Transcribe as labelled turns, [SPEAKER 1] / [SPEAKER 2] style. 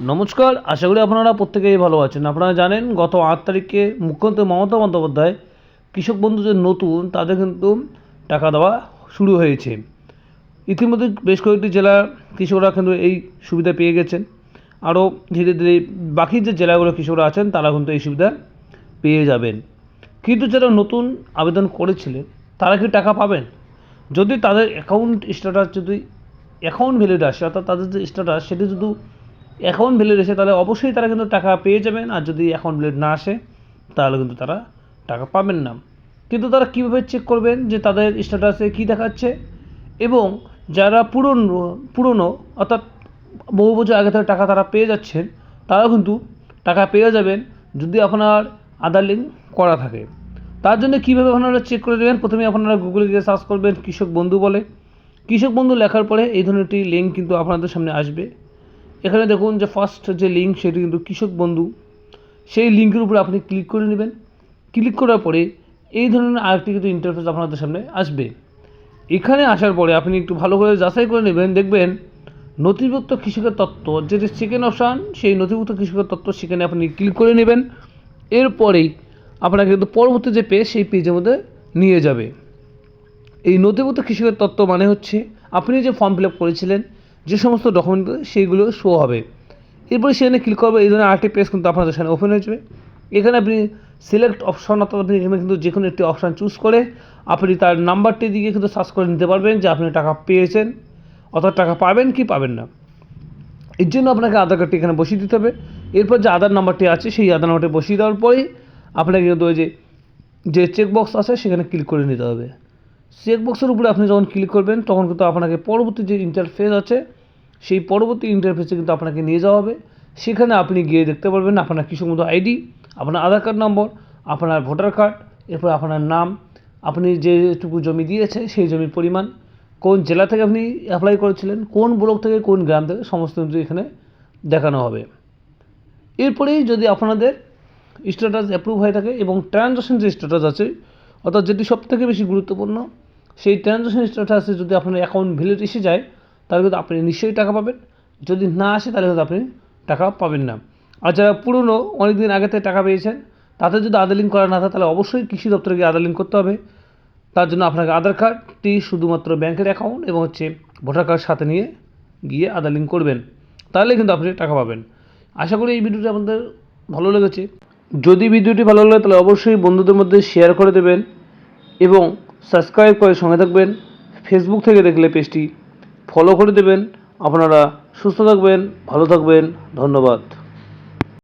[SPEAKER 1] নমস্কার, আশা করি আপনারা প্রত্যেকেই ভালো আছেন। আপনারা জানেন গত 8 তারিখে মুখ্যমন্ত্রী মমতা বন্দ্যোপাধ্যায় কৃষক বন্ধু যে নতুন তাদের কিন্তু টাকা দেওয়া শুরু হয়েছে। ইতিমধ্যে বেশ কয়েকটি জেলার কৃষকরা কিন্তু এই সুবিধা পেয়ে গেছেন। আরও ধীরে ধীরে বাকি যে জেলাগুলো কৃষকরা আছেন তারা কিন্তু এই সুবিধা পেয়ে যাবেন। কিন্তু যারা নতুন আবেদন করেছিলেন তারা কি টাকা পাবেন? যদি তাদের অ্যাকাউন্ট স্ট্যাটাস যদি অ্যাকাউন্ট ভ্যালিড আসে, অর্থাৎ তাদের যে স্ট্যাটাস সেটি যদি অ্যাকাউন্ট ভ্যালিড আসে তাহলে অবশ্যই তারা কিন্তু টাকা পেয়ে যাবেন। আর যদি অ্যাকাউন্ট ভ্যালিড না আসে তাহলে কিন্তু তারা টাকা পাবেন না। কিন্তু তারা কীভাবে চেক করবেন যে তাদের স্ট্যাটাসে কী দেখাচ্ছে? এবং যারা পুরনো অর্থাৎ বহু বছর আগে থেকে টাকা তারা পেয়ে যাচ্ছেন তারাও কিন্তু টাকা পেয়ে যাবেন যদি আপনার আধার লিঙ্ক করা থাকে। তার জন্য কীভাবে আপনারা চেক করে দেবেন? প্রথমে আপনারা গুগলে গিয়ে সার্চ করবেন কৃষক বন্ধু বলে। কৃষক বন্ধু লেখার পরে এই ধরনের একটি লিঙ্ক কিন্তু আপনাদের সামনে আসবে। এখানে দেখুন যে ফার্স্ট যে লিঙ্ক সেটি কিন্তু কৃষক বন্ধু। সেই লিঙ্কের উপরে আপনি ক্লিক করে নেবেন। ক্লিক করার পরে এই ধরনের আরেকটি কিন্তু ইন্টারফেস আপনাদের সামনে আসবে। এখানে আসার পরে আপনি একটু ভালো করে যাচাই করে নেবেন, দেখবেন নথিভুক্ত কৃষকের তথ্য যেটি সেকেন্ড অপশান, সেই নথিভুক্ত কৃষকের তথ্য সেখানে আপনি ক্লিক করে নেবেন। এরপরেই আপনাকে কিন্তু পরবর্তী যে পেজ সেই পেজের মধ্যে নিয়ে যাবে। এই নথিভুক্ত কৃষকের তথ্য মানে হচ্ছে আপনি যে ফর্ম ফিল আপ করেছিলেন, যে সমস্ত ডকুমেন্ট সেইগুলো শো হবে। এরপরে সেখানে ক্লিক করবে, এই ধরনের আরেকটি পেজ কিন্তু আপনাদের সামনে ওপেন হয়ে যাবে। এখানে আপনি সিলেক্ট অপশন, অর্থাৎ আপনি এখানে কিন্তু যে কোনো একটি অপশান চুজ করে আপনি তার নাম্বারটি দিয়ে কিন্তু সার্চ করে নিতে পারবেন যে আপনি টাকা পেয়েছেন, অর্থাৎ টাকা পাবেন কি পাবেন না। এর জন্য আপনাকে আধার কার্ডটি এখানে বসিয়ে দিতে হবে। এরপর যে আধার নাম্বারটি আছে সেই আধার নাম্বারটি বসিয়ে দেওয়ার পরেই আপনাকে কিন্তু ওই যে চেকবক্স আছে সেখানে ক্লিক করে নিতে হবে। চেকবক্সের উপরে আপনি যখন ক্লিক করবেন তখন কিন্তু আপনাকে পরবর্তী যে ইন্টারফেস আছে সেই পরবর্তী ইন্টারফেসে কিন্তু আপনাকে নিয়ে যাওয়া হবে। সেখানে আপনি গিয়ে দেখতে পারবেন আপনার কৃষক বন্ধু আইডি, আপনার আধার কার্ড নম্বর, আপনার ভোটার কার্ড, এরপর আপনার নাম, আপনি যেটুকু জমি দিয়েছে সেই জমির পরিমাণ, কোন জেলা থেকে আপনি অ্যাপ্লাই করেছিলেন, কোন ব্লক থেকে, কোন গ্রাম থেকে, সমস্ত কিছু এখানে দেখানো হবে। এরপরেই যদি আপনাদের স্ট্যাটাস অ্যাপ্রুভ হয়ে থাকে এবং ট্রানজ্যাকশন যে স্ট্যাটাস আছে, অর্থাৎ যেটি সবথেকে বেশি গুরুত্বপূর্ণ, সেই ট্রানজ্যাকশন স্ট্যাটাসে যদি আপনার অ্যাকাউন্ট ভ্যালিড এসে যায় তাহলে কিন্তু আপনি নিশ্চয়ই টাকা পাবেন। যদি না আসে তাহলে কিন্তু আপনি টাকা পাবেন না। আর যারা পুরনো অনেক দিন আগে থেকে টাকা পেয়েছেন তাতে যদি আধার লিঙ্ক করা না থাকে তাহলে অবশ্যই কৃষি দপ্তরে গিয়ে আধার লিঙ্ক করতে হবে। তার জন্য আপনাকে আধার কার্ডটি শুধুমাত্র ব্যাংকের অ্যাকাউন্ট এবং ভোটার কার্ড সাথে নিয়ে গিয়ে আধার লিঙ্ক করবেন, তাহলে কিন্তু আপনি টাকা পাবেন। আশা করি এই ভিডিওটি আপনাদের ভালো লেগেছে। যদি ভিডিওটি ভালো লাগে তাহলে অবশ্যই বন্ধুদের মধ্যে শেয়ার করে দেবেন এবং সাবস্ক্রাইব করে সঙ্গে থাকবেন। ফেসবুক থেকে দেখলে পেজটি ফলো করে দেবেন। আপনারা সুস্থ থাকবেন, ভালো থাকবেন। ধন্যবাদ।